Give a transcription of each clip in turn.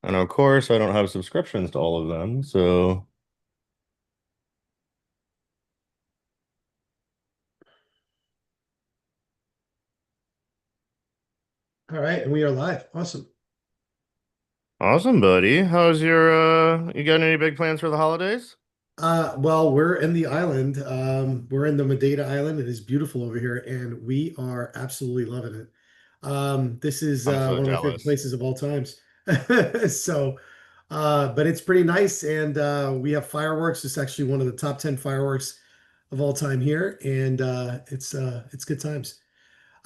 And of course, I don't have subscriptions to all of them, so All right, and we are live. Awesome. awesome, buddy. How's your you got any big plans for the holidays? Well, we're in the island. We're in the Madeira Island. It is beautiful over here, and we are absolutely loving it. This is I'm so one of my favorite jealous. places of all times. So, but it's pretty nice, and we have fireworks. It's actually one of the top 10 fireworks of all time here, and it's good times.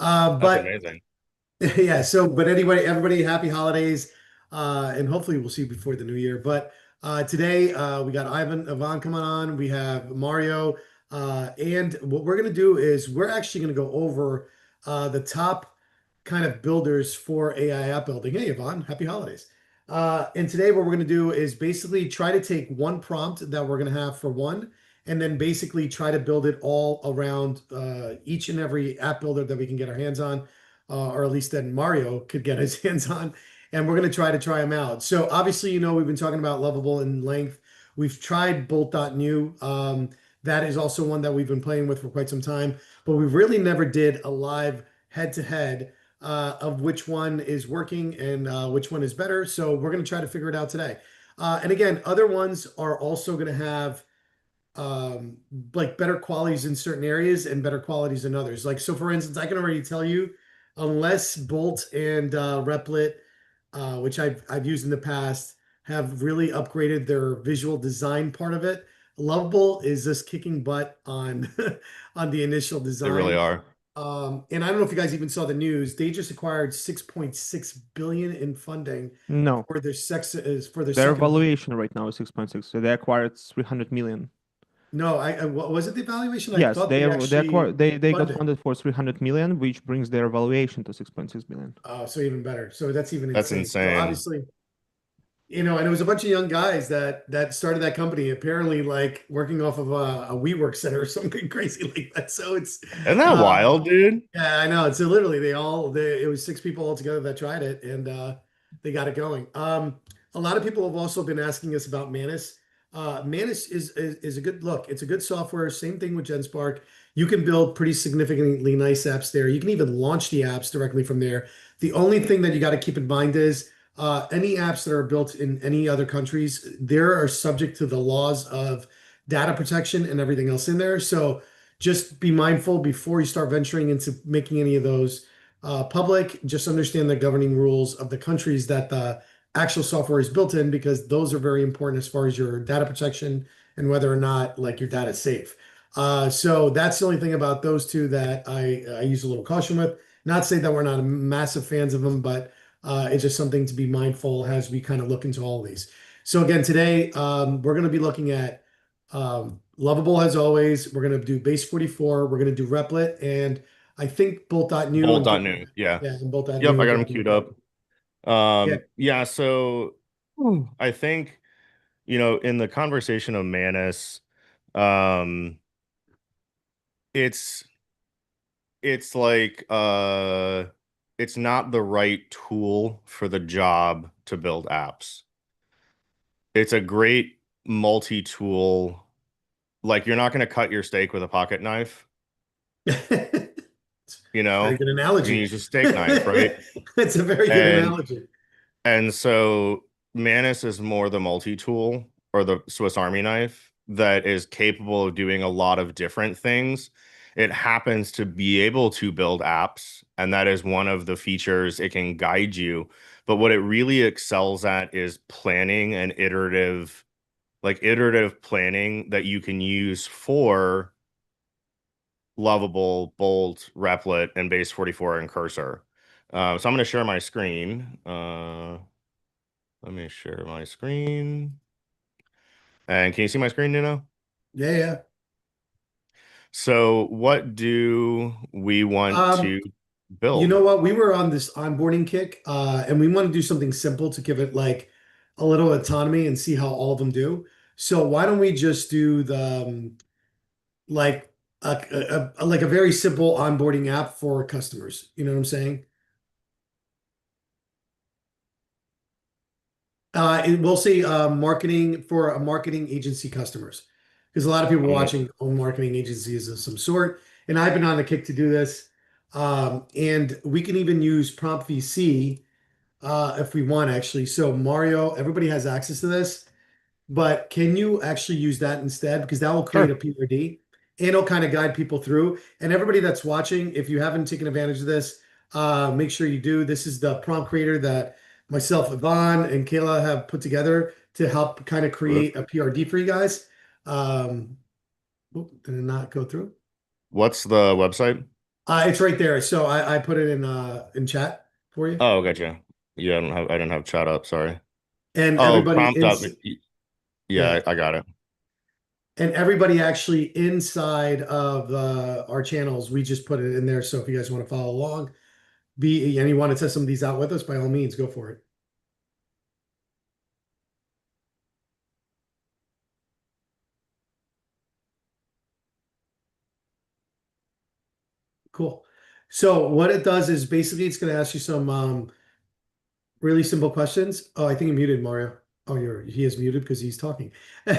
That's But amazing. Yeah, so but anyway, everybody, happy holidays. And hopefully we'll see you before the new year. But today we got Ivan coming on, we have Mario, and what we're gonna do is we're actually gonna go over the top kind of builders for AI app building. Hey Yvonne, happy holidays. And today what we're gonna do is basically try to take one prompt that we're gonna have for one, and then basically try to build it all around each and every app builder that we can get our hands on, or at least that Mario could get his hands on. And we're going to try them out. So obviously, we've been talking about Lovable and length. We've tried Bolt.new. That is also one that we've been playing with for quite some time, but we really never did a live head-to-head of which one is working and which one is better. So we're going to try to figure it out today. And again, other ones are also going to have like better qualities in certain areas and better qualities in others. Like, so for instance, I can already tell you, unless Bolt and Replit, which I've used in the past, have really upgraded their visual design part of it. Lovable is just kicking butt on on the initial They really design. are. And I don't know if you guys even saw the news. They just acquired 6.6 billion in funding No. for their sex is for their Their second. valuation right now is 6.6. So they acquired 300 million. No, what was it, the evaluation? I Yes, thought they they actually acquired they got funded. funded for 300 million, which brings their valuation to 6.6 billion. So even better. So that's even That's insane. So insane. obviously, and it was a bunch of young guys that started that company, apparently like working off of a WeWork center or something crazy like that. So it's Isn't that uh wild, dude? yeah, I know. So literally it was six people all together that tried it, and they got it going. A lot of people have also been asking us about Manus. Manus is a good look. It's a good software. Same thing with GenSpark. You can build pretty significantly nice apps there. You can even launch the apps directly from there. The only thing that you got to keep in mind is any apps that are built in any other countries, they are subject to the laws of data protection and everything else in there. So just be mindful before you start venturing into making any of those public. Just understand the governing rules of the countries that the actual software is built in, because those are very important as far as your data protection and whether or not like your data is safe. So that's the only thing about those two that I use a little caution with. Not say that we're not massive fans of them, but it's just something to be mindful as we kind of look into all of these. So again, today we're going to be looking at Lovable as always. We're going to do base 44. We're going to do Replit. And I think Bolt.new and Bolt.new. Yeah. yeah, and Bolt.new Yep, I are got going them to be queued up. yeah. Yeah, so I think, in the conversation of Manus, um, it's it's like it's not the right tool for the job to build apps. It's a great multi-tool. Like you're not going to cut your steak with a pocket knife, It's you a very know? good You're going to analogy. use a steak knife, right? It's a very good And analogy. And so Manus is more the multi-tool or the Swiss Army knife that is capable of doing a lot of different things. It happens to be able to build apps, and that is one of the features it can guide you. But what it really excels at is planning and iterative planning that you can use for Lovable, Bolt, Replit, and Base 44 and Cursor. So I'm going to share my screen. Let me share my screen. And can you see my screen, Nuno? Yeah, yeah. So, what do we want Um, to you build? know what? We were on this onboarding kick, and we want to do something simple to give it like a little autonomy and see how all of them do. So why don't we just do the like like a very simple onboarding app for customers? You know what I'm saying? We'll say marketing for marketing agency customers, because a lot of people Um, watching own marketing agencies of some sort. And I've been on the kick to do this. And we can even use Prompt VC if we want, actually. So Mario, everybody has access to this. But can you actually use that instead? Because that will create a sure. PRD and it'll kind of guide people through. And everybody that's watching, if you haven't taken advantage of this, make sure you do. This is the prompt creator that myself, Yvonne, and Kayla have put together to help kind of create a PRD for you guys. Um, did it not go through? What's the website? It's right there. So I put it in chat for you. Oh, gotcha. Yeah, I didn't have chat up. Sorry. And Oh, everybody prompt in, up. Yeah, yeah. I got it. And everybody actually inside of our channels, we just put it in there. So if you guys want to follow along, and you want to test some of these out with us, by all means, go for it. Cool. So what it does is basically it's going to ask you some really simple questions. Oh, I think he muted Mario. Oh, he is muted because he's talking. So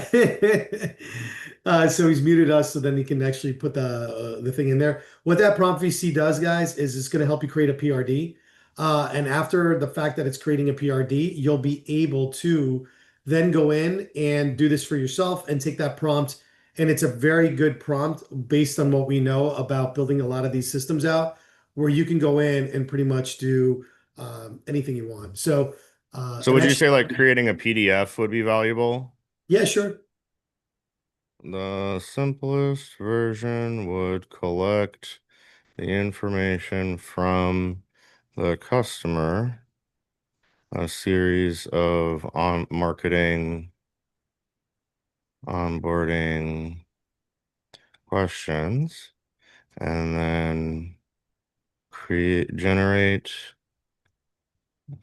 he's muted us, so then he can actually put the thing in there. What that prompt VC does, guys, is it's going to help you create a PRD. And after the fact that it's creating a PRD, you'll be able to then go in and do this for yourself and take that prompt. And it's a very good prompt based on what we know about building a lot of these systems out, where you can go in and pretty much do anything you want. So, So and would you actually, say like creating a PDF would be valuable? yeah, sure. The simplest version would collect the information from the customer, a series of on marketing, onboarding questions, and then generate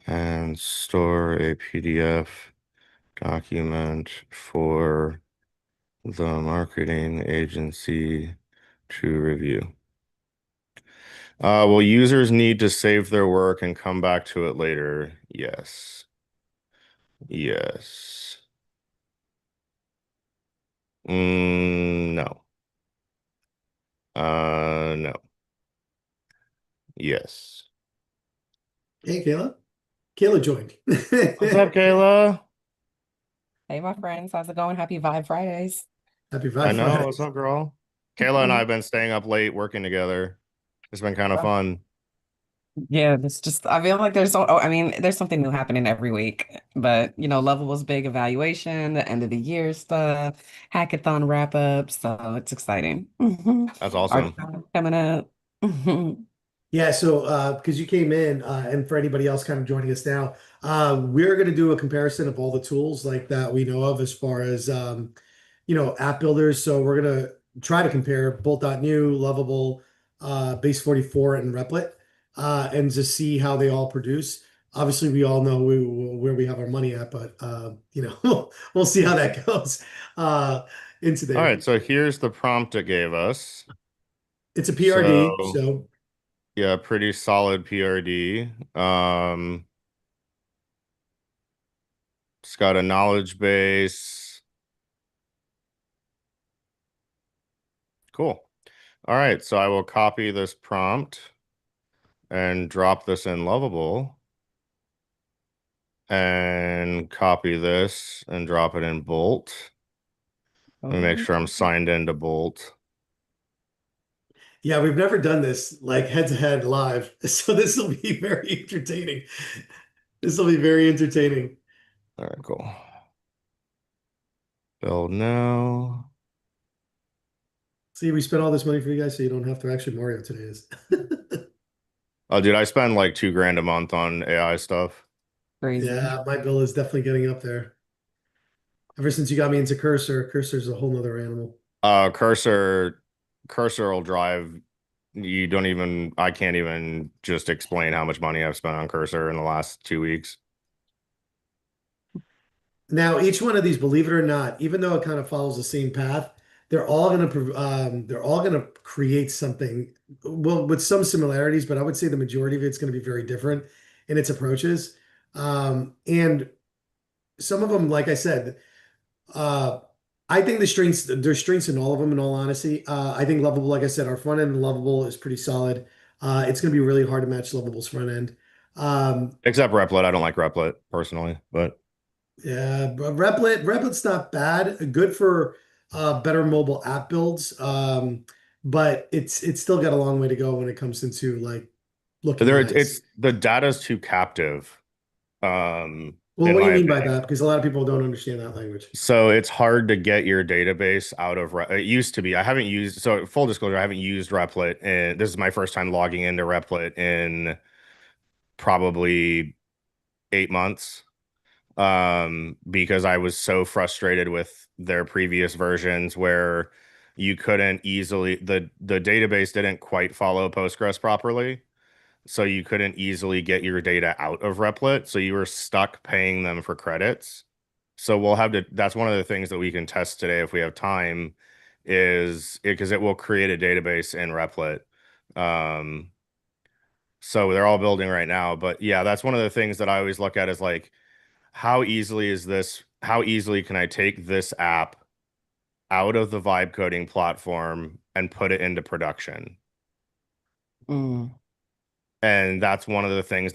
and store a PDF document for the marketing agency to review. Will users need to save their work and come back to it later? Yes. Yes. No. No. Yes. Hey, Kayla. Kayla joined. What's up, Kayla? Hey, my friends, how's it going? Happy Vibe Fridays. Happy I Five know. What's Fridays. up, girl? Kayla and I have been staying up late working together. It's been kind of fun. Yeah, it's just, I feel like I mean, there's something new happening every week, but level was big evaluation, the end of the year stuff, hackathon wrap up. So it's exciting. That's Art awesome. coming up. Yeah, so because you came in, and for anybody else kind of joining us now, we're going to do a comparison of all the tools like that we know of as far as app builders. So we're going to try to compare Bolt.new, Lovable, Base 44, and Replit, and just see how they all produce. Obviously, we all know where we have our money at, but we'll see how that goes into All there. right, so here's the prompt it gave us. It's a PRD, So so yeah, pretty solid PRD. It's got a knowledge base. Cool. All right, so I will copy this prompt and drop this in Lovable and copy this and drop it in Bolt. Let me make Oh, sure I'm signed into Bolt. yeah, we've never done this like head to head live. So this will be very entertaining. This will be very entertaining. All right, cool. Build now. See, we spent all this money for you guys, so you don't have to. Actually, Mario today is. Oh, dude, I spend like 2 grand a month on AI stuff. crazy. Yeah, my bill is definitely getting up there. Ever since you got me into Cursor, Cursor's a whole nother animal. Cursor will drive. I can't even just explain how much money I've spent on Cursor in the last 2 weeks. Now, each one of these, believe it or not, even though it kind of follows the same path, they're all gonna create something, well, with some similarities, but I would say the majority of it's going to be very different in its approaches. And some of them, like I said, uh, I think there's strengths in all of them, in all honesty. I think Lovable, like I said, our front end and Lovable is pretty solid. It's going to be really hard to match Lovable's front end. Um, Except Replit. I don't like Replit personally, but yeah, but Replic's not bad. Good for better mobile app builds. But it's still got a long way to go when it comes into like looking there it's nice. the data's too captive, Well, in what do you my mean by opinion. that? Because a lot of people don't understand that language. So it's hard to get your database out of it used to be. I haven't used, so full disclosure, I haven't used Replit, and this is my first time logging into Replit in probably 8 months. Because I was so frustrated with their previous versions where you couldn't easily the database didn't quite follow Postgres properly. So you couldn't easily get your data out of Replit. So you were stuck paying them for credits. So we'll have to, that's one of the things that we can test today if we have time, is because it will create a database in Replit. Um, so they're all building right now. But yeah, that's one of the things that I always look at is like, how easily can I take this app out of the vibe coding platform and put it into production? Mm. And that's one of the things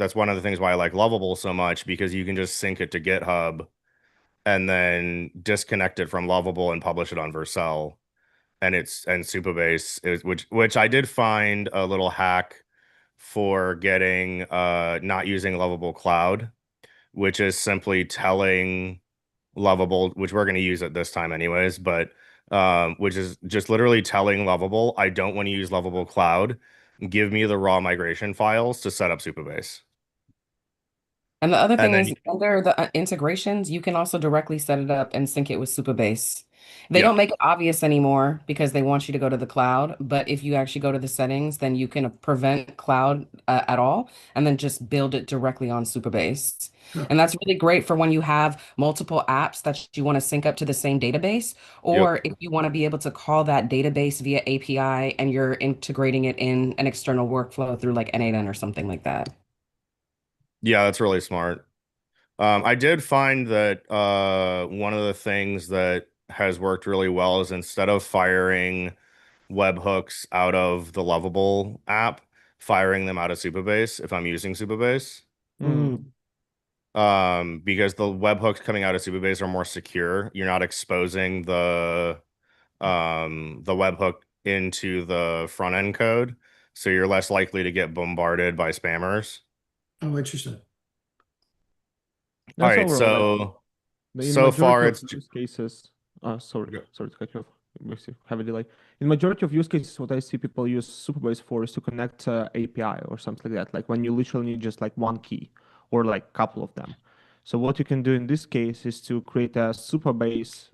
why I like Lovable so much, because you can just sync it to GitHub and then disconnect it from Lovable and publish it on Vercel. And Supabase is which I did find a little hack for getting not using Lovable Cloud, which is simply telling Lovable, which we're going to use at this time anyways, but which is just literally telling Lovable, I don't want to use Lovable Cloud. Give me the raw migration files to set up Supabase. And the other And thing then, is, under the integrations, you can also directly set it up and sync it with Supabase. They yeah, don't make it obvious anymore because they want you to go to the cloud. But if you actually go to the settings, then you can prevent cloud at all and then just build it directly on Supabase. Huh. And that's really great for when you have multiple apps that you want to sync up to the same database, yep. or if you want to be able to call that database via API and you're integrating it in an external workflow through like N8N or something like that. Yeah, that's really smart. I did find that one of the things that has worked really well is instead of firing webhooks out of the Lovable app, firing them out of Supabase if I'm using Supabase. Mm. Mm. Because the webhooks coming out of Supabase are more secure. You're not exposing the webhook into the front end code, so you're less likely to get bombarded by spammers. Oh, interesting. All That's right, overall like in so majority far of it's use cases. Sorry to cut you off. We still have a delay. In majority of use cases, what I see people use Supabase for is to connect API or something like that. Like when you literally need just like one key or like couple of them. So what you can do in this case is to create a Supabase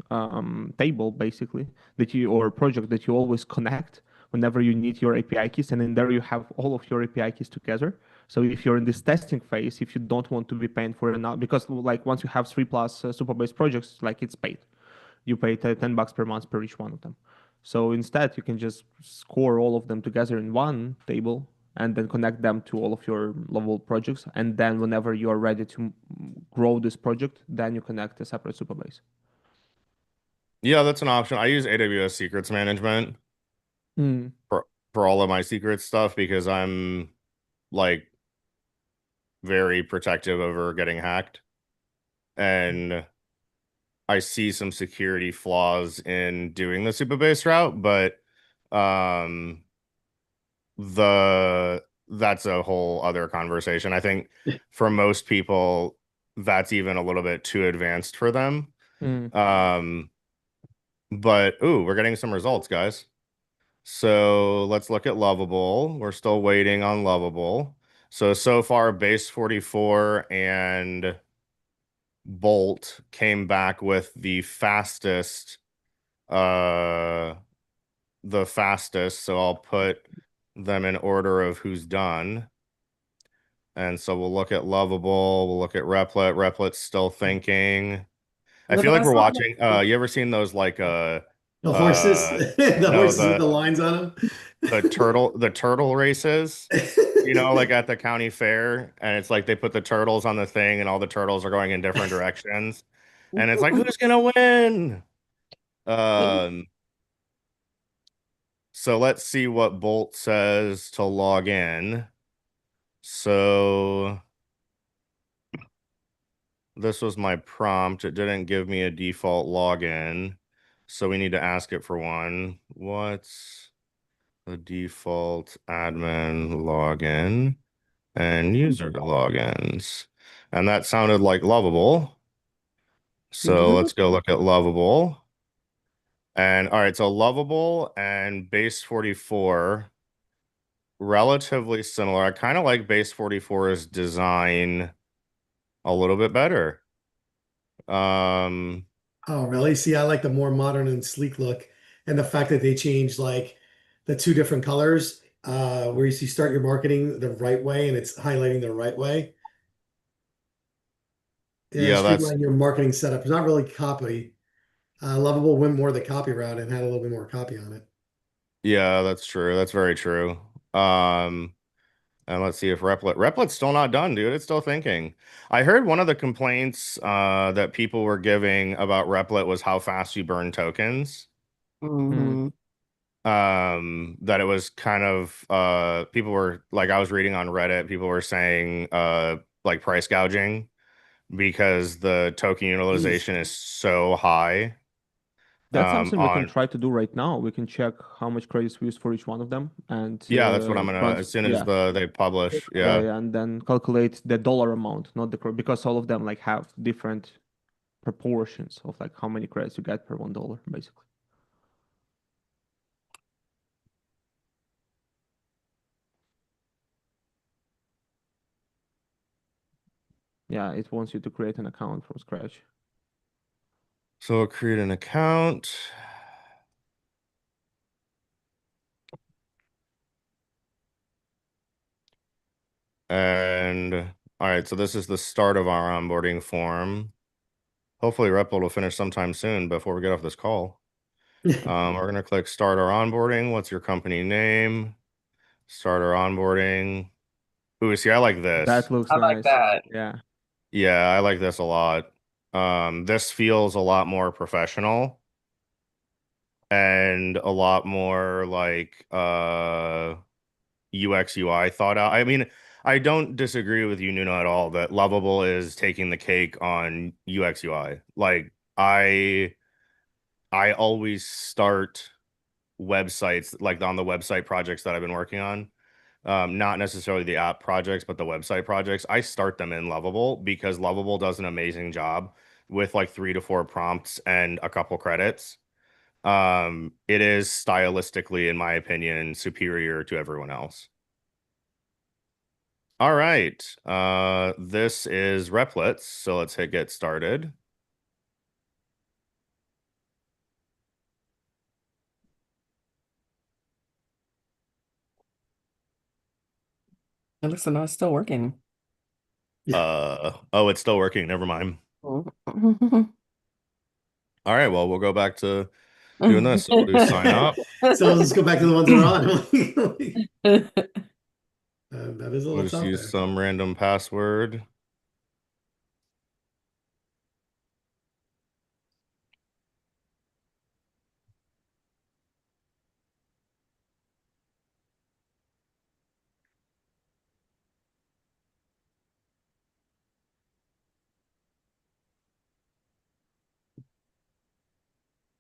table basically that you or project that you always connect whenever you need your API keys, and in there you have all of your API keys together. So if you're in this testing phase, if you don't want to be paying for it now, because like once you have 3+ Supabase projects, like it's paid. You pay $10 per month per each one of them. So instead, you can just score all of them together in one table and then connect them to all of your level projects. And then whenever you are ready to grow this project, then you connect a separate Supabase. yeah, that's an option. I use AWS Secrets Management Mm. for all of my secret stuff because I'm like very protective over getting hacked, and I see some security flaws in doing the Supabase route, but um the that's a whole other conversation. I think for most people that's even a little bit too advanced for them. Mm. Um but ooh, we're getting some results, guys. So let's look at Lovable. We're still waiting on Lovable. So far, Base 44 and Bolt came back with uh, the fastest. So I'll put them in order of who's done. And so we'll look at Lovable. We'll look at Replit. Replit's still thinking. I feel like That's we're all. watching. You ever seen those like The horses, uh the no horses with the lines on them. the turtle races, like at the county fair, and it's like they put the turtles on the thing and all the turtles are going in different directions, And it's like, who's gonna win? Um, so let's see what Bolt says to log in. So this was my prompt. It didn't give me a default login. So we need to ask it for one. What's the default admin login and user logins? And that sounded like Lovable. So let's go look at Lovable. And all right, so Lovable and Base 44, relatively similar. I kind of like Base 44's design a little bit better. Um, Oh, really? See, I like the more modern and sleek look, and the fact that they changed like the two different colors, where you see start your marketing the right way and it's highlighting the right way. Yeah, yeah, that's streamline your marketing setup. It's not really copy. Lovable went more the copy route and had a little bit more copy on it. yeah, that's true. That's very true. Um, and let's see if Replic's still not done, dude. It's still thinking. I heard one of the complaints that people were giving about Replit was how fast you burn tokens. Hmm. Hmm. That it was kind of people were like I was reading on Reddit, people were saying like price gouging because the token Jeez. utilization is so high. That's something we can On try to do right now. We can check how much credits we use for each one of them and Yeah, that's what I'm gonna as soon as yeah, they publish. yeah, Yeah. yeah, and then calculate the dollar amount, not because all of them like have different proportions of like how many credits you get per $1, basically. Yeah, it wants you to create an account from scratch. So I'll create an account. And all right, so this is the start of our onboarding form. Hopefully Replit will finish sometime soon before we get off this call. We're gonna click start our onboarding. What's your company name? Start our onboarding. Ooh, see, I like That this. looks I like nice. that. Yeah. Yeah, I like this a lot. This feels a lot more professional and a lot more like UX UI thought out. I mean, I don't disagree with you, Nuno, at all that Lovable is taking the cake on UX UI. Like I always start websites like on the website projects that I've been working on. Not necessarily the app projects, but the website projects. I start them in Lovable because Lovable does an amazing job with like 3 to 4 prompts and a couple credits. It is stylistically, in my opinion, superior to everyone else. All right. This is Replets, so let's hit get started. It looks like it's still working. Yeah. Oh, it's still working. Never mind. All right, well, we'll go back to doing this. So we'll do sign up. So let's go back to the ones that are on. That is a We'll little just tough use there. some random password.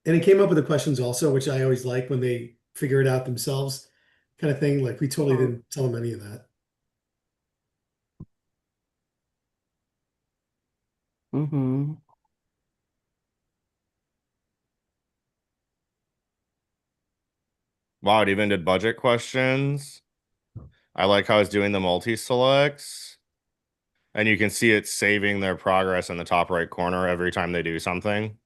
And it came up with the questions also, which I always like when they figure it out themselves, kind of thing. Like we totally didn't tell them any of that. Hmm. Wow, it even did budget questions. I like how it's doing the multi-selects. And you can see it saving their progress in the top right corner every time they do something.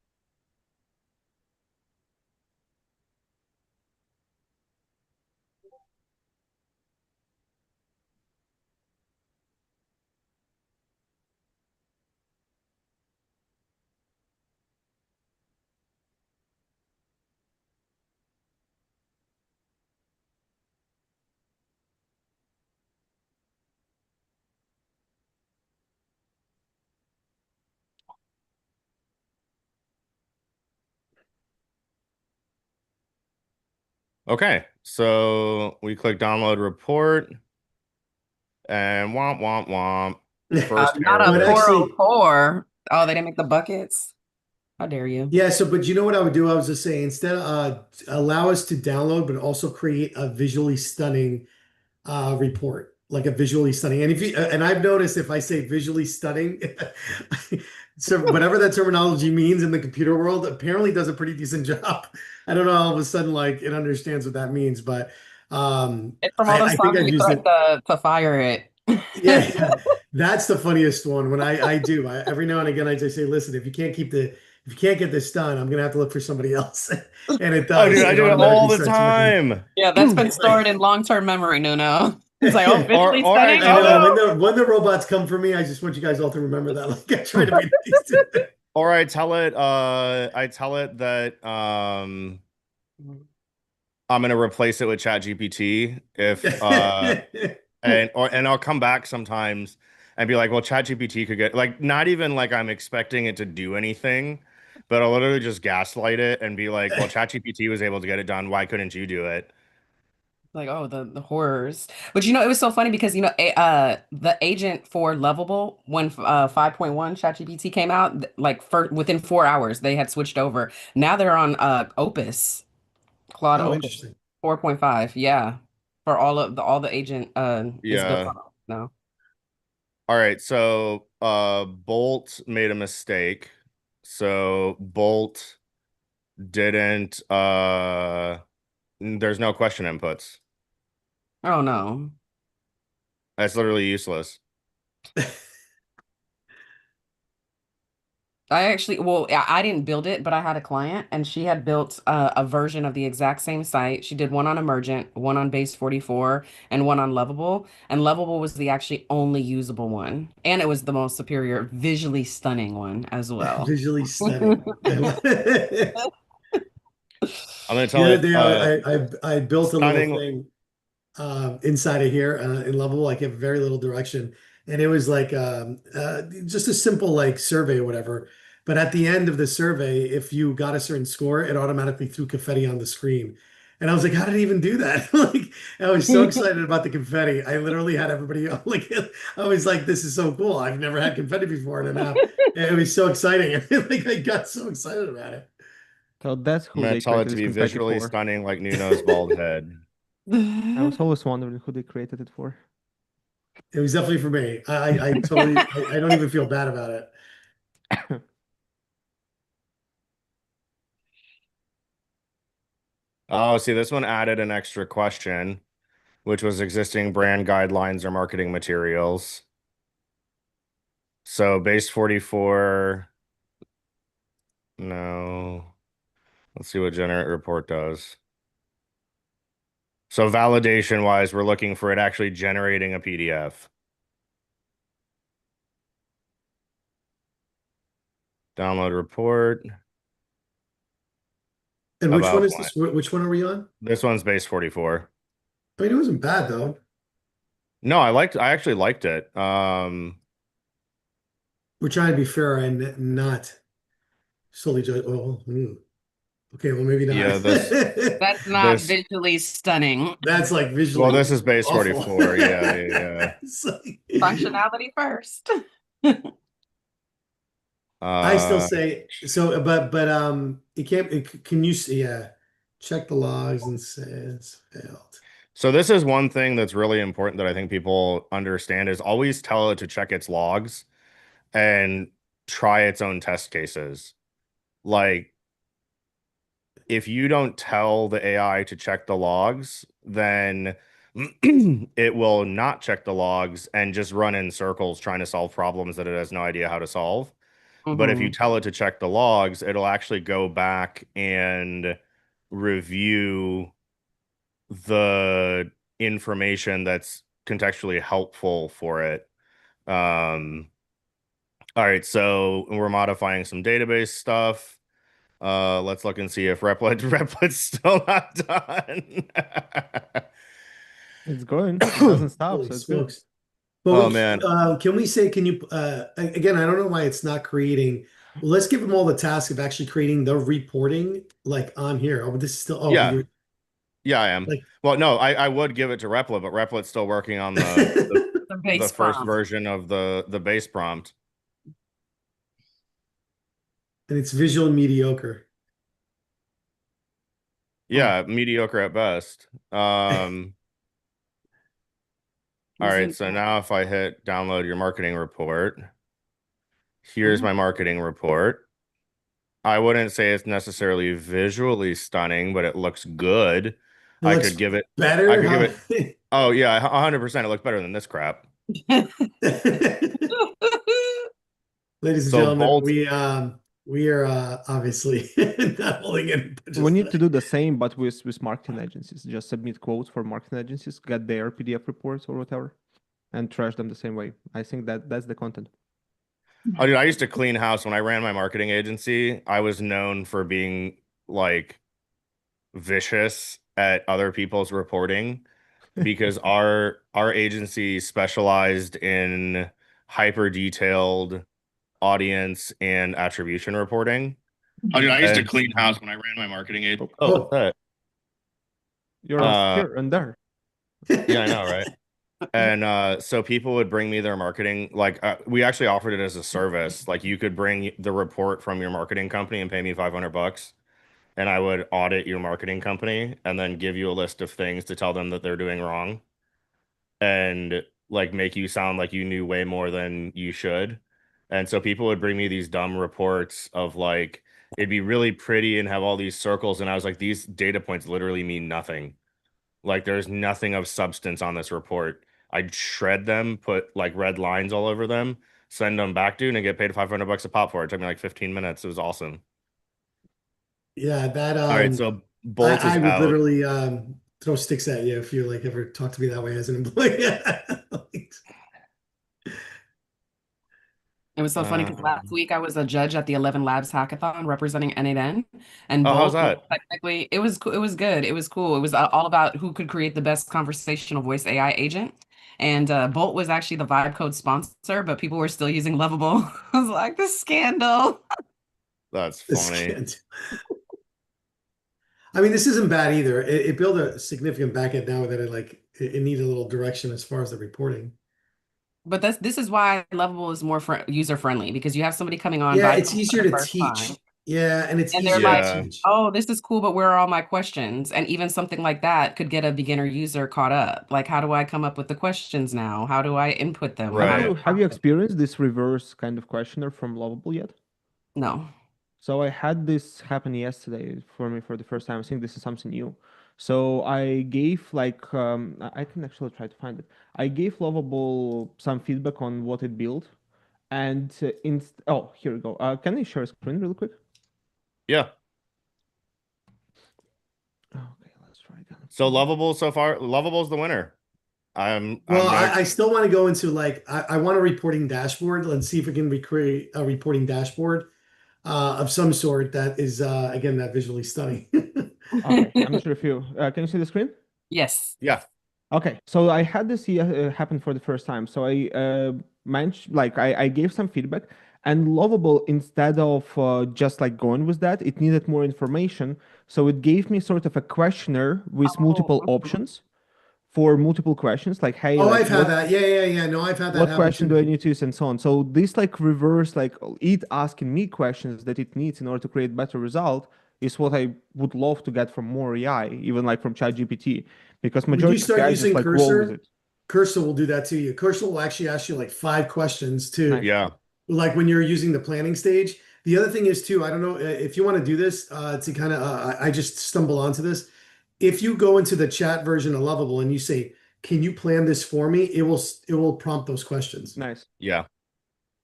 Okay, so we click download report and womp womp womp. First Not a But error. actually, 404. Oh, they didn't make the buckets. How dare you? yeah, so but you know what I would do? I was just saying instead allow us to download, but also create a visually stunning report, like a visually stunning. And if you and I've noticed if I say visually stunning, so whatever that terminology means in the computer world, apparently does a pretty decent job. I don't know, all of a sudden like it understands what that means, but It's from all those I think songs I've we used threatened it. to fire it. Yeah, yeah. That's the funniest one when I do. Every now and again I just say, listen, if you can't get this done, I'm gonna have to look for somebody else. And it Oh, dude, does. I It do it all automatically the starts working. time. Yeah, that's been stored in long-term memory, Nuno. It's like, oh, I visually Or stunning. I Oh know tell when the robots come for me, I just want you guys all to remember that. Like I try to be nice to or I tell it that no. I'm gonna replace it with ChatGPT if it. and I'll come back sometimes and be like, well, ChatGPT could get like not even like I'm expecting it to do anything, but I'll literally just gaslight it and be like, well, ChatGPT was able to get it done. Why couldn't you do it? Like, oh, the horrors. But it was so funny because the agent for Lovable when 5.1 ChatGPT came out, like for within 4 hours they had switched over. Now they're on Opus, Claude Oh, Opus interesting. 4.5. Yeah. For all the agent is built Yeah. on now. All right. So Bolt made a mistake. So Bolt didn't there's no question inputs. Oh no. That's literally useless. I didn't build it, but I had a client and she had built a version of the exact same site. She did one on Emergent, one on Base 44, and one on Lovable. And Lovable was the actually only usable one. And it was the most superior, visually stunning one as well. Visually stunning. The I'm gonna tell other it day I built a little stunning. thing inside of here in Level. Like have very little direction, and it was like just a simple like survey or whatever. But at the end of the survey, if you got a certain score, it automatically threw confetti on the screen. And I was like, how did it even do that? Like, I was so excited about the confetti. I literally had everybody like, I was like, this is so cool. I've never had confetti before in an app. And it was so exciting. Like, I got so excited about it. So that's I'm who gonna they tell it created to this be confetti visually for. stunning like Nuno's bald head. I was always wondering who they created it for. It was definitely for me. I totally, I don't even feel bad about it. Oh, see, this one added an extra question, which was existing brand guidelines or marketing materials. So base 44, no. Let's see what generate report does. So validation wise, we're looking for it actually generating a PDF. Download report And which one about is this? Which one are we on? this one's base 44. I mean, it wasn't bad though. No, I actually liked it. We're trying to be fair and not solely judge. Oh, okay. Well, maybe not. Yeah, this That's not this visually stunning. That's like well, visually this is base awful. 44. Yeah, yeah, It's like- Functionality first. yeah. I still say so, but it can't. Can you see? Yeah, check the logs and says failed. So this is one thing that's really important that I think people understand is always tell it to check its logs and try its own test cases. Like if you don't tell the AI to check the logs, then it will not check the logs and just run in circles trying to solve problems that it has no idea how to solve. But if you Hmm. tell it to check the logs, it'll actually go back and review the information that's contextually helpful for it. Um, all right, so we're modifying some database stuff. Let's look and see if Replit still not done. It's going. It doesn't stop, Holy so it's good. smokes! But Oh man. can we say? Can you again? I don't know why it's not creating. Well, let's give them all the task of actually creating the reporting like on here. Oh, but this is still. Oh, but Yeah. you're Yeah, I am. Like, Well, no, I would give it to Replit, but Replit's still working on The the base first prompt. version of the base prompt. and it's visual mediocre. Yeah, mediocre at best. All right, so now if I hit download your marketing report, here's my marketing report. I wouldn't say it's necessarily visually stunning, but it looks good. It I looks could give it, I better, could give huh? it, oh yeah, 100% it looks better than this crap. Ladies and So gentlemen, Bolt, we are obviously not holding any We punches need to today. do the same, but with marketing agencies. Just submit quotes for marketing agencies, get their PDF reports or whatever, and trash them the same way. I think that's the content. oh dude, I used to clean house when I ran my marketing agency. I was known for being like vicious at other people's reporting because our agency specialized in hyper detailed audience and attribution reporting. Oh, dude, I used to Okay. clean house when I ran my marketing agency. Oh, Oh, what's that? you're here and there. Yeah, I know, right? And so people would bring me their marketing, like we actually offered it as a service. Like you could bring the report from your marketing company and pay me $500, and I would audit your marketing company and then give you a list of things to tell them that they're doing wrong and like make you sound like you knew way more than you should. And so people would bring me these dumb reports of like it'd be really pretty and have all these circles, and I was like, these data points literally mean nothing. Like there's nothing of substance on this report. I'd shred them, put like red lines all over them, send them back, dude, and get paid $500 a pop for it. It took me like 15 minutes. It was awesome. Yeah, that All right, so Bolt I is would out. literally throw sticks at you if you like ever talk to me that way as an employee. It was so funny because last week I was a judge at the 11 Labs hackathon representing N8N, and Oh, how's Bolt was that? technically it was good. It was cool. It was all about who could create the best conversational voice AI agent. And Bolt was actually the Vibe Code sponsor, but people were still using Lovable. I was like, the scandal. That's This funny. can't. I mean, this isn't bad either. It built a significant backend now that it needed a little direction as far as the reporting. But this is why Lovable is more user friendly because you have somebody coming on Yeah, Vibe it's Code for easier the to first time. teach. Yeah, and it's And they're easier to like, Yeah. teach. oh, this is cool, but where are all my questions? And even something like that could get a beginner user caught up. Like, how do I come up with the questions now? How do I input them? Have How Right. do you have you experienced this reverse kind of questionnaire from Lovable yet? no. So I had this happen yesterday for me for the first time. I think this is something new. So I gave like I can actually try to find it. I gave Lovable some feedback on what it built, and oh, here we go. Can I share a screen really quick? Yeah. Okay, let's try again. So Lovable so far, Lovable's the winner. I'm Well, gonna I still want to go into I want a reporting dashboard. Let's see if we can recreate a reporting dashboard of some sort that is again that visually stunning. Okay, I'm not sure if you can you see the screen? Yes. yeah. Okay, so I had this happen for the first time. So I mentioned, like, I gave some feedback, and Lovable, instead of just like going with that, it needed more information. So it gave me sort of a questionnaire with Oh, multiple options for multiple questions, like, hey, Oh, like, I've had that. Yeah. No, I've had that what happen question do I too. need to use, and so on. So this like reverse, like it asking me questions that it needs in order to create better result is what I would love to get from more AI, even like from ChatGPT, because When you majority of start AI just using like roll with Cursor, it. Cursor will do that to you. Cursor will actually ask you like 5 questions to Nice. Yeah. like when you're using the planning stage. The other thing is too, I don't know if you want to do this to kind of, I just stumble onto this. If you go into the chat version of Lovable and you say, "Can you plan this for me?" It will prompt those questions. Nice. Yeah.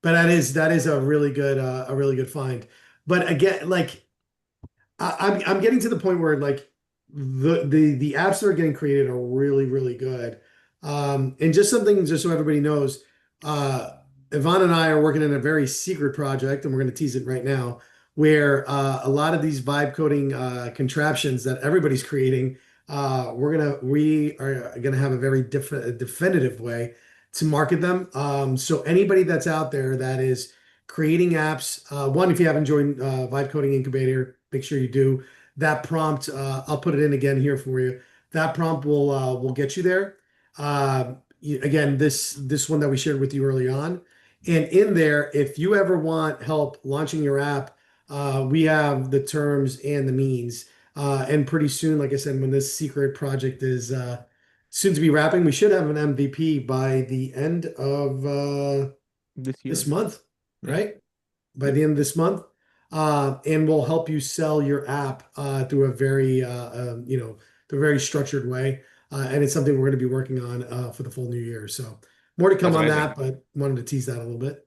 But that is a really good find. But again, like I'm getting to the point where like the apps that are getting created are really good. And just something just so everybody knows, Yvonne and I are working on a very secret project, and we're going to tease it right now, where a lot of these vibe coding contraptions that everybody's creating, we are gonna have a very different definitive way to market them. So anybody that's out there that is creating apps, one, if you haven't joined Vibe Coding Incubator, make sure you do. That prompt, I'll put it in again here for you. That prompt will get you there. Again, this one that we shared with you early on, and in there, if you ever want help launching your app, we have the terms and the means. And pretty soon, like I said, when this secret project is soon to be wrapping, we should have an MVP by the end of This this year. month, Yeah. right? By the end of this month, and we'll help you sell your app through a very through a very structured way. And it's something we're going to be working on for the full new year. So more to come That's on amazing. that, but wanted to tease that a little bit.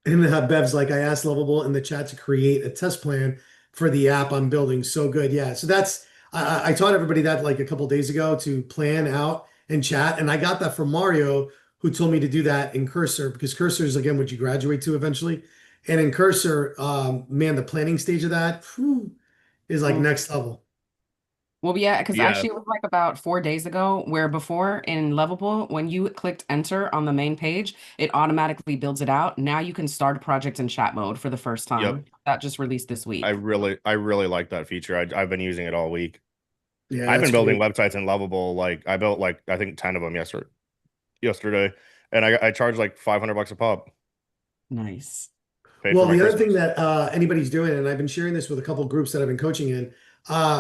And Bev's like, I asked Lovable in the chat to create a test plan for the app I'm building. So good. Yeah. So that's, I taught everybody that like a couple days ago to plan out and chat. And I got that from Mario, who told me to do that in Cursor because Cursor is again what you graduate to eventually. And in Cursor, man, the planning stage of that is like Mm. next level. Well, yeah, because Yeah. actually it was like about 4 days ago where before in Lovable, when you clicked enter on the main page, it automatically builds it out. Now you can start a project in chat mode for the first Yep. time. That just released this week. I really like that feature. I've been using it all week. Yeah, I've that's been building great. websites in Lovable. Like I built like I think 10 of them yesterday, and I charged like $500 a pop. Nice. Paid for Well, my the other thing Christmas. that anybody's doing, and I've been sharing this with a couple groups that I've been coaching in,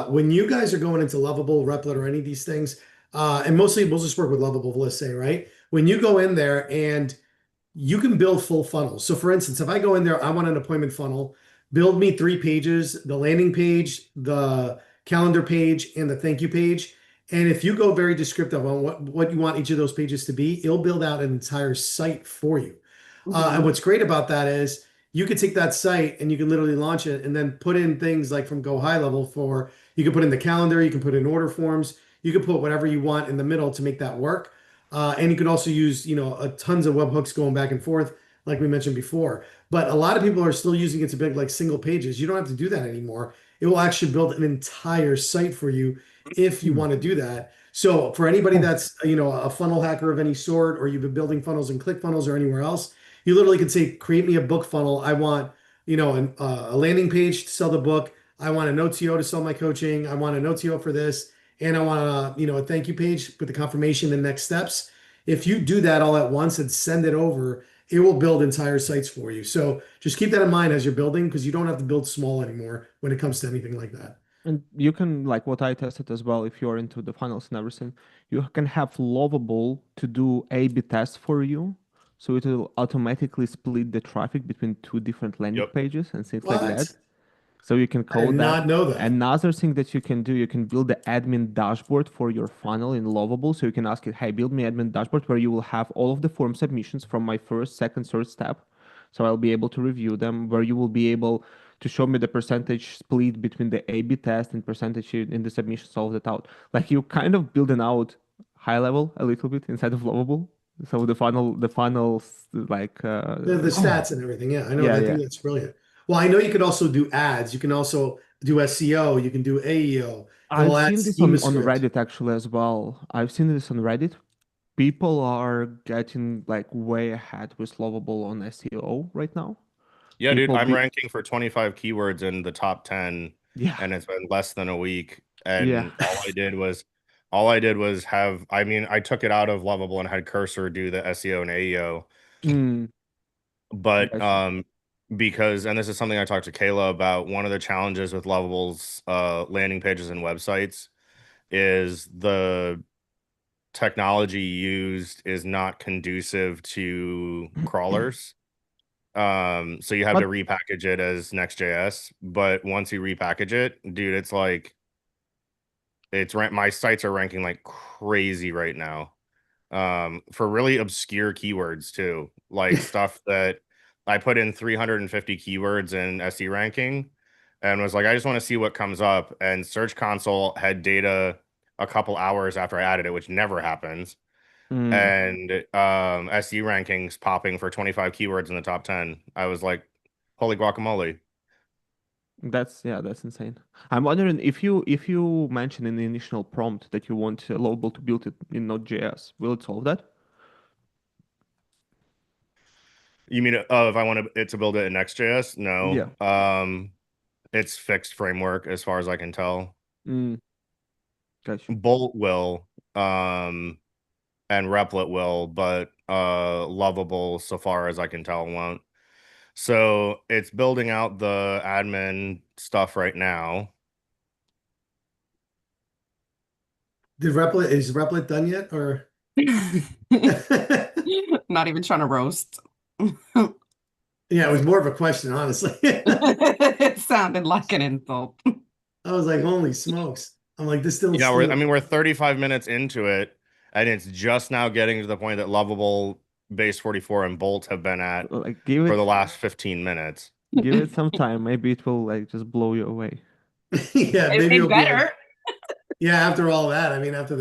when you guys are going into Lovable, Replit, or any of these things, and mostly we'll just work with Lovable, let's say, right? When you go in there and you can build full funnels. So, for instance, if I go in there, I want an appointment funnel, build me 3 pages, the landing page, the calendar page, and the thank you page. And if you go very descriptive on what you want each of those pages to be, it'll build out an entire site for you. And Mhm. what's great about that is you could take that site and you can literally launch it and then put in things like from Go High Level for you can put in the calendar, you can put in order forms, you can put whatever you want in the middle to make that work. And you could also use, tons of webhooks going back and forth, like we mentioned before. But a lot of people are still using it to build like single pages. You don't have to do that anymore. It will actually build an entire site for you if you Hmm. want to do that. So for anybody that's, a funnel hacker of any sort, or you've been building funnels in ClickFunnels or anywhere else, you literally can say, create me a book funnel. I want, a landing page to sell the book. I want an OTO to sell my coaching. I want an OTO for this. And I want a thank you page with the confirmation and next steps. If you do that all at once and send it over, it will build entire sites for you. So just keep that in mind as you're building because you don't have to build small anymore when it comes to anything like that. And you can, like what I tested as well, if you're into the funnels and everything, you can have Lovable to do A/B tests for you. So it will automatically split the traffic between two different landing Yep. pages and things like that. What? So you can I did code that. not know that. Another thing that you can do, you can build the admin dashboard for your funnel in Lovable. So you can ask it, hey, build me admin dashboard where you will have all of the form submissions from my first, second, third step. So I'll be able to review them, where you will be able to show me the percentage split between the A/B test and percentage in the submission, solve that out. Like you kind of building out high level a little bit inside of Lovable. So the funnels like The stats and everything. Yeah, I know. yeah, I yeah. think that's brilliant. Well, I know you could also do ads. You can also do SEO. You can do AEO. It I've will add seen this schema on script. Reddit actually as well. I've seen this on Reddit. People are getting like way ahead with Lovable on SEO right now. Yeah, dude, People I'm be ranking for 25 keywords in the top 10, yeah, and it's been less than a week. yeah. And all I did was have, I mean, I took it out of Lovable and had Cursor do the SEO and AEO. Mm, But gotcha. because, and this is something I talked to Kayla about, one of the challenges with Lovable's landing pages and websites is the technology used is not conducive to crawlers. So you have to But repackage it as Next.js, but once you repackage it, dude, it's like my sites are ranking like crazy right now. For really obscure keywords too, like stuff that I put in 350 keywords in SE ranking and was like, I just want to see what comes up. And Search Console had data a couple hours after I added it, which never happens. mm, And SE rankings popping for 25 keywords in the top 10. I was like, holy guacamole. that's insane. I'm wondering if you mention in the initial prompt that you want Lovable to build it in Node.js, will it solve that? You mean if I want it to build it in Next.js? No. Yeah. its fixed framework as far as I can tell. Mm, gotcha. Bolt will, and Replit will, but Lovable, so far as I can tell, won't. So it's building out the admin stuff right now. Is Replit done yet, or? Not even trying to roast. Yeah, it was more of a question, honestly. It sounded like an insult. I was like, holy smokes. I'm like, this still Yeah, still. we're 35 minutes into it, and it's just now getting to the point that Lovable, Base 44, and Bolt have been at Like for the last 15 minutes. give it some time. Maybe it will like just blow you away. Yeah, maybe It it'll be like, better. yeah, after all that, I mean, after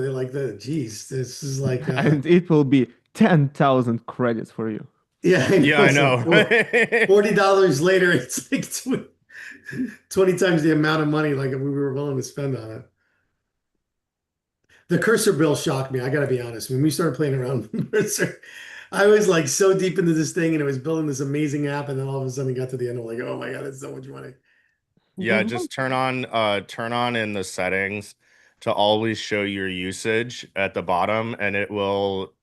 geez, this is like, And it will be 10,000 credits for you. yeah, I Yeah, know. I So know. $40 later, it's like 20 times the amount of money like we were willing to spend on it. The cursor bill shocked me. I gotta be honest. When we started playing around with cursor, I was like so deep into this thing and it was building this amazing app, and then all of a sudden it got to the end, I'm like, oh my God, it's so much money. Yeah, just turn on in the settings to always show your usage at the bottom, and it will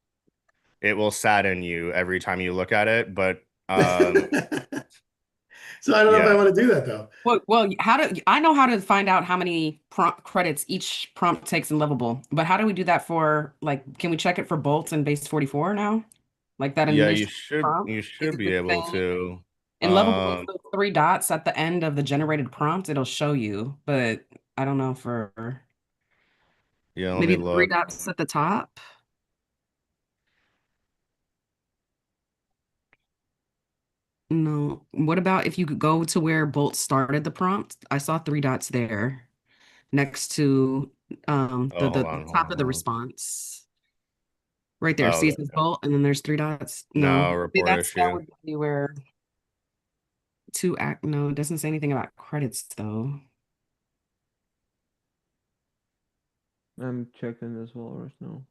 sadden you every time you look at it. But So I don't know if I yeah, want to do that though. Well, I know how to find out how many prompt credits each prompt takes in Lovable, but how do we do that for like, can we check it for bolts and base 44 now? Like that yeah, initial prompt? you Is should it be the able same? to. In Lovable, it's those three dots at the end of the generated prompt, it'll show you, but I don't know for Yeah, let me maybe the three look. dots at the top. No. What about if you could go to where Bolt started the prompt? I saw three dots there next to Oh, hold the on, hold top on, of the hold on. response. Right there. Oh, See, there it says we go. Bolt and then there's three dots. No No. See, report that issue. would be where to act. No, it doesn't say anything about credits though. I'm checking as well right now.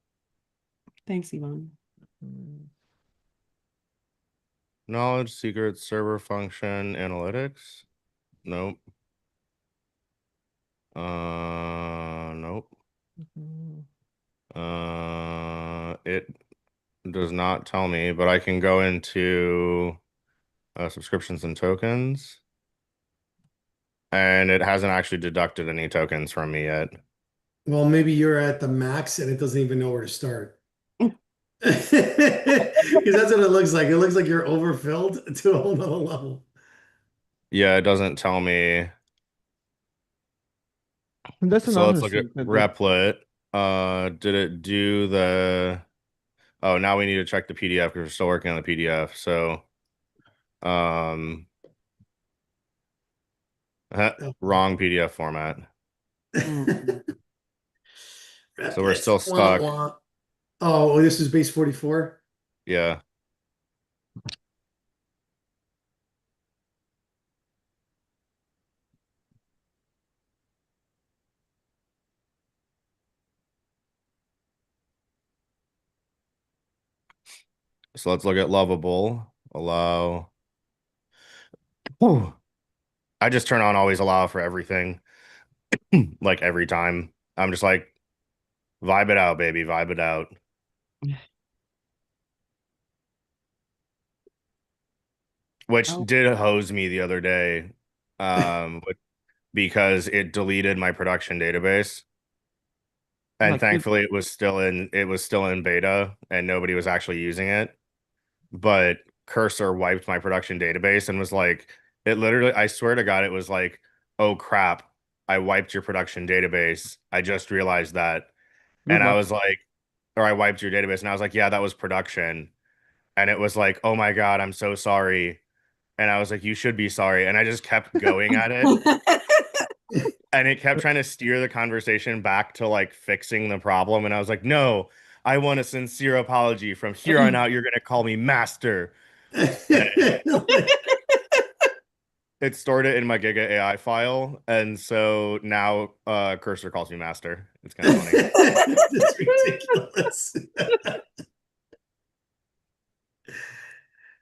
Thanks, Yvonne. Mm, Knowledge secret server function analytics. Nope. Nope. mhm. It does not tell me, but I can go into subscriptions and tokens, and it hasn't actually deducted any tokens from me yet. Well, maybe you're at the max and it doesn't even know where to start. Because that's what it looks like. It looks like you're overfilled to a whole nother level. Yeah, it doesn't tell me. That's So let's another look at thing that Replit. Did it do the? Oh, now we need to check the PDF because we're still working on the PDF. So, um, wrong PDF format. Mm. So we're Replit. still Wah, stuck. wah. Oh, this is base 44. Yeah. So let's look at Lovable. Allow. Whew. I just turn on always allow for everything, like every time. I'm just like, vibe it out, baby, vibe it out. Which Oh. did hose me the other day, because it deleted my production database. And like it, thankfully it was still in beta and nobody was actually using it. But Cursor wiped my production database and was like, it literally, I swear to God, it was like, oh crap, I wiped your production database. I just realized that. good And I luck. was like, or I wiped your database. And I was like, yeah, that was production. And it was like, oh my God, I'm so sorry. And I was like, you should be sorry. And I just kept going at it. And it kept trying to steer the conversation back to like fixing the problem. And I was like, no, I want a sincere apology. From here on out, you're going to call me master. It stored it in my Giga AI file, and so now Cursor calls me master. It's kind of funny. It's ridiculous.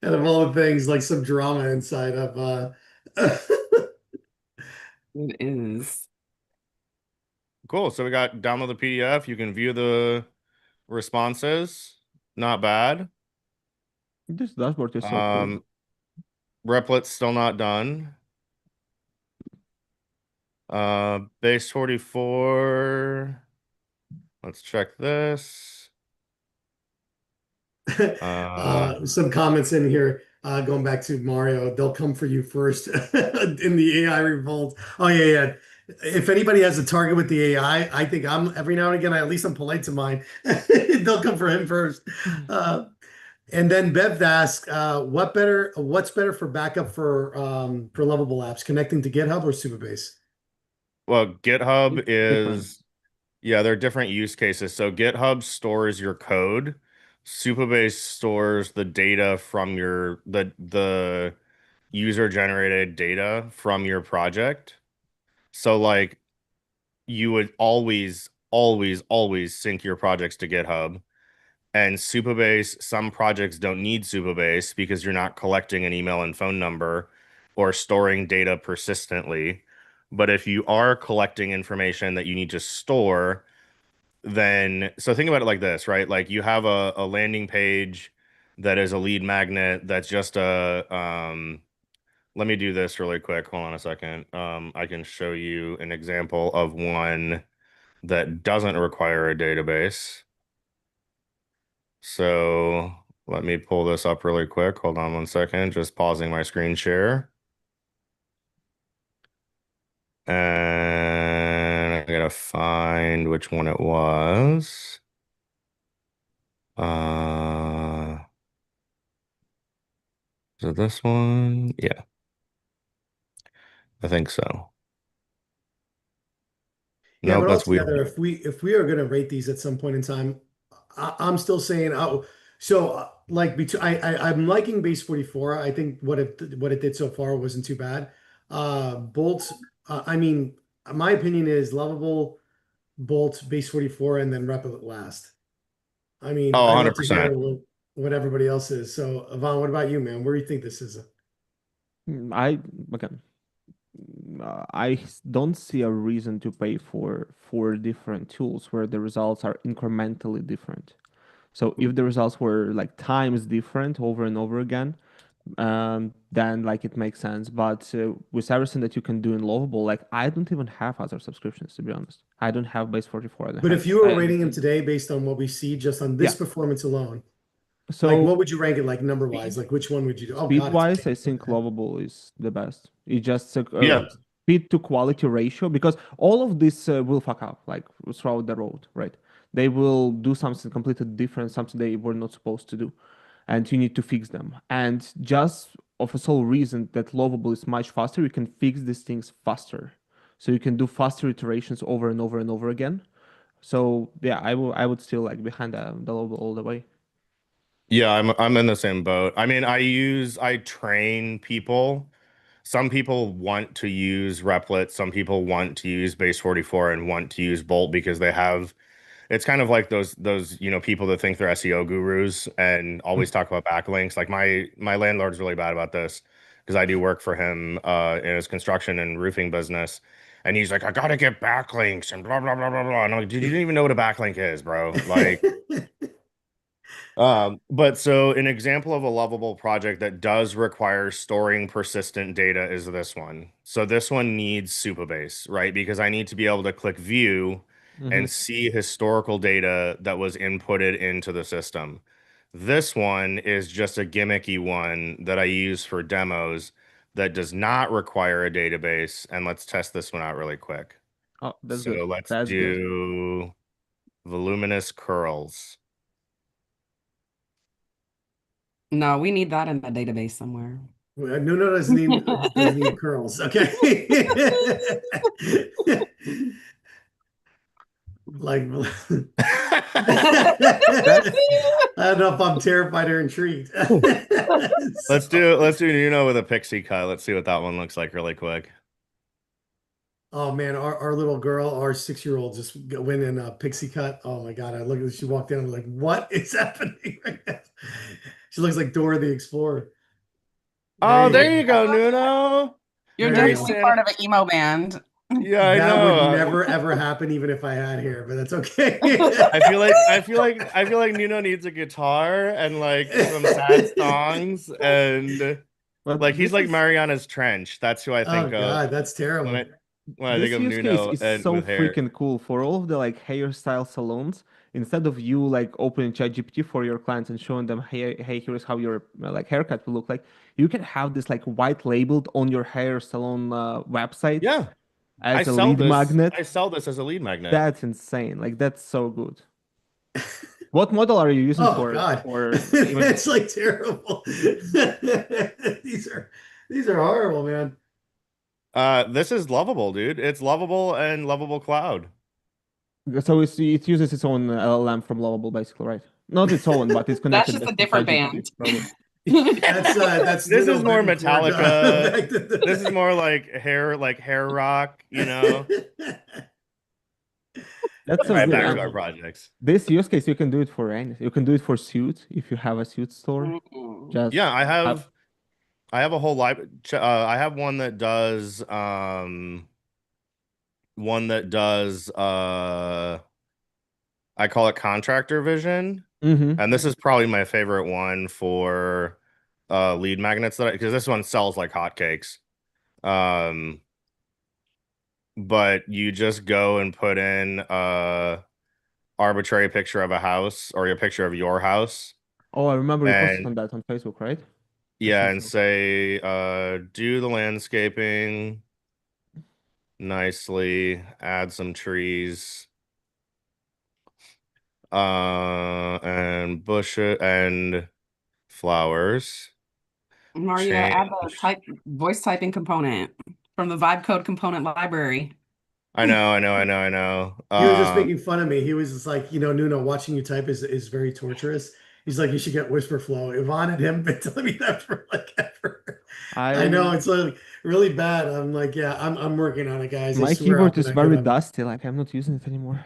And of all the things, like some drama inside of It is. Cool. So we got download the PDF. You can view the responses. Not bad. This dashboard is so cool. Replic's still not done. Base 44. Let's check this. Some comments in here, going back to Mario, they'll come for you first in the AI revolt. Oh yeah, yeah. If anybody has a target with the AI, I think every now and again, at least I'm polite to mine. They'll come for him first. And then Bev asks, what's better for backup for lovable apps, connecting to GitHub or Supabase? Well, GitHub It's different. is, yeah, there are different use cases. So GitHub stores your code. Supabase stores the data from the user generated data from your project. So like you would always sync your projects to GitHub. And Supabase, some projects don't need Supabase because you're not collecting an email and phone number or storing data persistently. But if you are collecting information that you need to store, then so think about it like this, right? Like you have a landing page that is a lead magnet that's just let me do this really quick. Hold on a second. I can show you an example of one that doesn't require a database. So let me pull this up really quick. Hold on one second. Just pausing my screen share. And I gotta find which one it was. Is it this one? Yeah, I think so. Yeah, Nope, but that's weird. altogether, if we are going to rate these at some point in time, I'm still saying, oh, so like between I'm liking base 44. I think what it did so far wasn't too bad. Bolt, I mean, my opinion is lovable, Bolt, base 44, and then Replit last. I mean, Oh, I'd love to 100%. hear what everybody else is. So, Yvonne, what about you, man? Where do you think this is? I again, don't see a reason to pay for four different tools where the results are incrementally different. So if the results were like times different over and over again, then like it makes sense. But with everything that you can do in Lovable, like I don't even have other subscriptions to be honest. I don't have Base 44. I don't But have if you were rating him anything. today based on what we see just on this Yeah. performance alone, like So what would you rank it like number wise? speed Like which one would you do? Oh speed God, it's wise, I okay. think Lovable is the best. It just Yeah. speed to quality ratio because all of this will fuck up like throughout the road, right? They will do something completely different, something they were not supposed to do, and you need to fix them. And just of a sole reason that Lovable is much faster, you can fix these things faster. So you can do faster iterations over and over and over again. So yeah, I would still like behind the Lovable all the way. Yeah, I'm in the same boat. I mean, I train people. Some people want to use Replit, some people want to use Base 44 and want to use Bolt because they have it's kind of like those people that think they're SEO gurus and always talk about backlinks. Like my landlord's really bad about this because I do work for him in his construction and roofing business. And he's like, I gotta get backlinks and blah blah blah blah blah. And I'm like, dude, you didn't even know what a backlink is, bro. Like but so an example of a lovable project that does require storing persistent data is this one. So this one needs Supabase, right? Because I need to be able to click view Mm-hmm. and see historical data that was inputted into the system. This one is just a gimmicky one that I use for demos that does not require a database. And let's test this one out really quick. Oh, that's good. So let's That's good. do voluminous curls. No, we need that in the database somewhere. Nuno doesn't need curls. Okay. Like That's I don't know if I'm terrified or intrigued. Let's So, do Nuno with a pixie cut. Let's see what that one looks like really quick. oh man, our little girl, our 6-year-old just went in a pixie cut. Oh my God. I look at she walked in, I'm like, what is happening right now? She looks like Dora the Explorer. There Oh, you there go. you go, Nuno. You're Very definitely Santa. part of an emo band. Yeah, I That would know. never ever happen, even if I had hair, but that's okay. I feel like Nuno needs a guitar and like some sad songs and But like he's this like is Mariana's Trench. That's who I Oh think of God, that's when terrible. I think this of use case Nuno is and so with hair. freaking cool for all of the like hairstyle salons. Instead of you like opening ChatGPT for your clients and showing them, hey, here's how your like haircut will look like, you can have this like white labeled on your hair salon website Yeah, I as a sell lead this. magnet. I sell this as a lead magnet. That's insane. Like that's so good. What model are you using Oh for God, even? that's like terrible. These are these are horrible, man. This is lovable, dude. It's lovable and lovable cloud. So it uses its own LLM from Lovable, basically, right? Not its own, but it's That's connected just a just to different ChatGPT, band. probably. That's This Nuno is more Bettencourt Metallica. back to This is more like hair rock, you know. That's All so right, good. back to And our projects. this use case, you can do it for any. You can do it for suit if you have a suit store. Mm-mm. Yeah, Just have, I have a whole live. I have one that does I call it contractor vision, mm-hmm. and this is probably my favorite one for lead magnets that because this one sells like hotcakes. Um, but you just go and put in arbitrary picture of a house or your picture of your house, Oh, I remember you posted and on that on Facebook, right? I yeah, think and so. say do the landscaping nicely, add some trees, and bush and flowers. Mario, add the Change. voice typing component from the vibe code component library. I know. He was just making fun of me. He was just like, Nuno, watching you type is very torturous. He's like, you should get Whisper Flow. Yvonne and him been telling me that for like ever. I know I it's like really bad. I'm like, yeah, I'm working on it, guys. I my swear I'll keyboard be is that good very on dusty. Like I'm not using it anymore.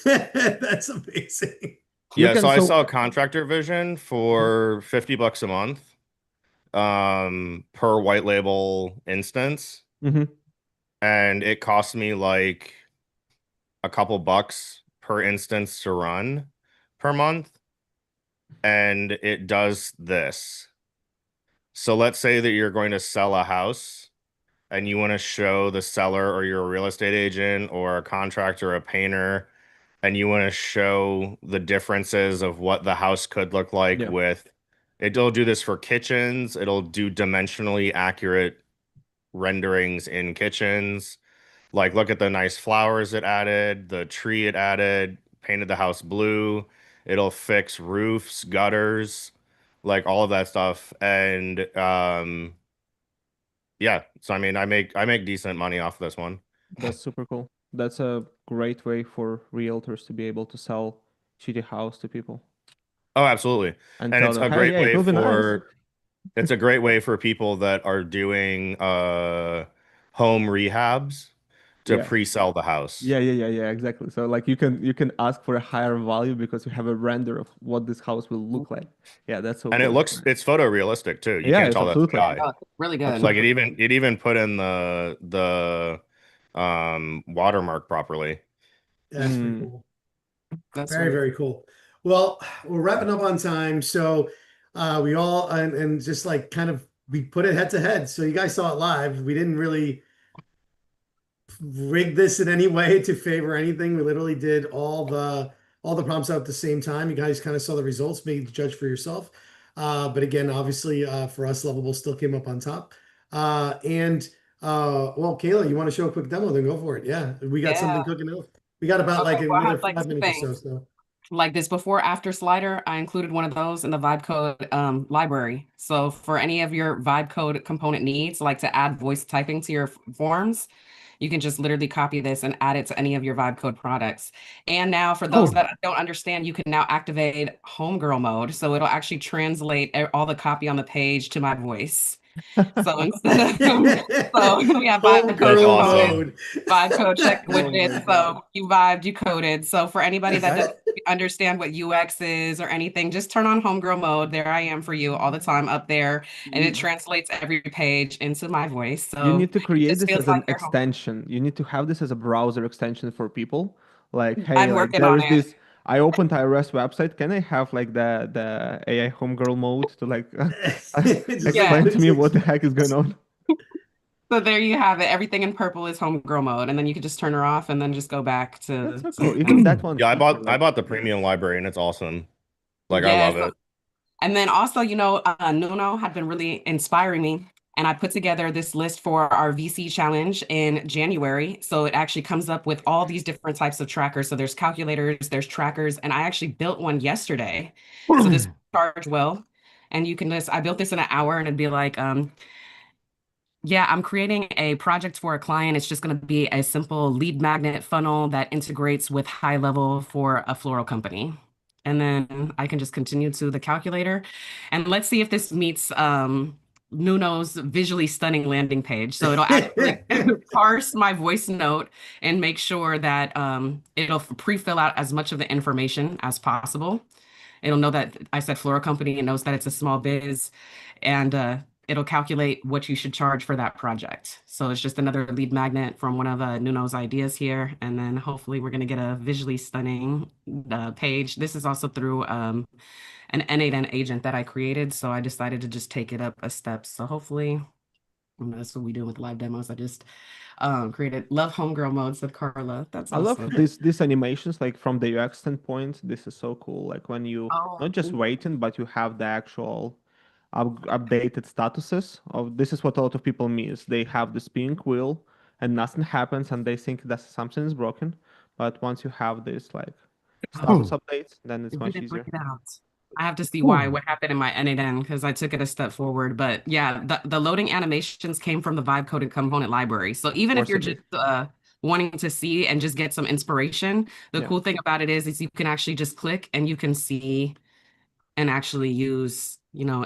That's amazing. You Yeah, can so I so saw Contractor Vision for $50 a month, per white label instance, mhm. and it cost me like a couple bucks per instance to run per month, and it does this. So let's say that you're going to sell a house and you want to show the seller or you're a real estate agent or a contractor, a painter, and you want to show the differences of what the house could look like Yeah, with it'll do this for kitchens, it'll do dimensionally accurate renderings in kitchens. Like look at the nice flowers it added, the tree it added, painted the house blue. It'll fix roofs, gutters, like all of that stuff. And yeah, so I mean I make decent money off this one. that's super cool. That's a great way for realtors to be able to sell shitty house to people Oh, absolutely. and And tell it's them, a hey, great yeah, it way will be nice. for It's a great way for people that are doing home rehabs to Yeah. pre-sell the house. Yeah, exactly. So like you can ask for a higher value because you have a render of what this house will look like. Yeah, that's so And cool. it's photorealistic too. You Yeah, can't it's tell that's absolutely. AI. Oh, really good. Like it Absolutely. even it even put in the watermark properly. That's pretty Mm, cool. That's Very, really very cool. Well, we're wrapping up on time. So we all and just like kind of we put it head to head. So you guys saw it live. We didn't really rig this in any way to favor anything. We literally did all the prompts out at the same time. You guys kind of saw the results, made the judge for yourself. But again, obviously, for us, Lovable still came up on top. And well, Kayla, you want to show a quick demo? Then go for it. Yeah, we got yeah. something cooking up. We got about Okay, like well, I another have like 5 minutes or so. things. So Like this before after slider, I included one of those in the vibe code library. So for any of your vibe code component needs, like to add voice typing to your forms, you can just literally copy this and add it to any of your vibe code products. And now for those oh, that don't understand, you can now activate homegirl mode. So it'll actually translate all the copy on the page to my voice. So instead of so we have vibe code That's homegirl awesome. component, mode. vibe code check oh my widget. God. So you vibed, you coded. So for anybody that does understand what UX is or anything, just turn on homegirl mode. There I am for you all the time up there, and it translates every page into my voice. You So need to it create just this feels as like an they're home. extension. You need to have this as a browser extension for people. Like, hey, I'm like working on there's it. this. I opened iOS website. Can I have like the AI homegirl mode to like Just like Yeah. explain to me what the quotation. heck is going on? So there you have it. Everything in purple is homegirl mode, and then you can just turn her off and then just go back That's to so cool. Even something. that one Yeah, feature, I like, bought the premium library and it's awesome. Like I Yes. love it. And then also, Nuno had been really inspiring me. And I put together this list for our VC challenge in January. So it actually comes up with all these different types of trackers. So there's calculators, there's trackers, and I actually built one yesterday. So this charged well. And you can I built this in an hour and it'd be like, yeah, I'm creating a project for a client. It's just going to be a simple lead magnet funnel that integrates with high level for a floral company. And then I can just continue to the calculator. And let's see if this meets Nuno's visually stunning landing page. So it'll actually parse my voice note and make sure that it'll pre-fill out as much of the information as possible. It'll know that I said floral company. It knows that it's a small biz, and it'll calculate what you should charge for that project. So it's just another lead magnet from one of Nuno's ideas here, and then hopefully we're gonna get a visually stunning page. This is also through an N8N agent that I created, so I decided to just take it up a step. So hopefully, that's what we do with live demos. I just created love homegirl modes with Carla. That's I love awesome. these animations, like from the UX standpoint. This is so cool. Like when you Oh, not just waiting, but you have the actual updated statuses of this is what a lot of people miss. They have the spinning wheel and nothing happens, and they think that something is broken. But once you have this like status updates, then it's it much didn't work easier. it out. I have to see why, what happened in my N8N because I took it a step forward. But yeah, the loading animations came from the vibe coded component library. So Of even if course you're it just is. wanting to see and just get some inspiration, the Yeah. cool thing about it is you can actually just click and you can see and actually use,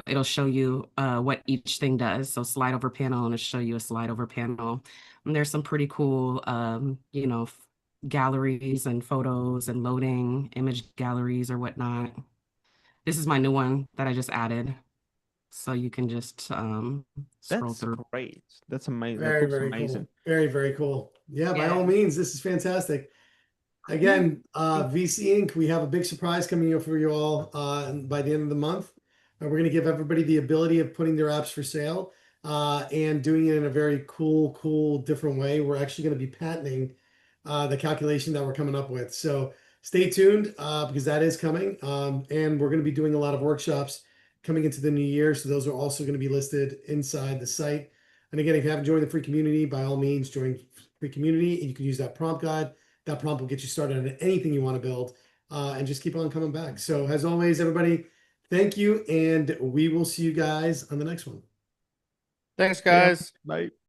it'll show you what each thing does. So slide over panel and it'll show you a slide over panel. And there's some pretty cool, galleries and photos and loading image galleries or whatnot. This is my new one that I just added. So you can just scroll That's through. great. That's amazing. That Very, looks very amazing. cool. Very, very cool. Yeah, by Yeah. all means, this is fantastic. Again, VC Inc., we have a big surprise coming up for you all by the end of the month. We're going to give everybody the ability of putting their apps for sale and doing it in a very cool, different way. We're actually going to be patenting the calculation that we're coming up with. So stay tuned because that is coming. And we're going to be doing a lot of workshops coming into the new year. So those are also going to be listed inside the site. And again, if you haven't joined the free community, by all means, join free community. And you can use that prompt guide. That prompt will get you started on anything you want to build and just keep on coming back. So as always, everybody, thank you. And we will see you guys on the next one. Thanks, Yeah. guys. Bye.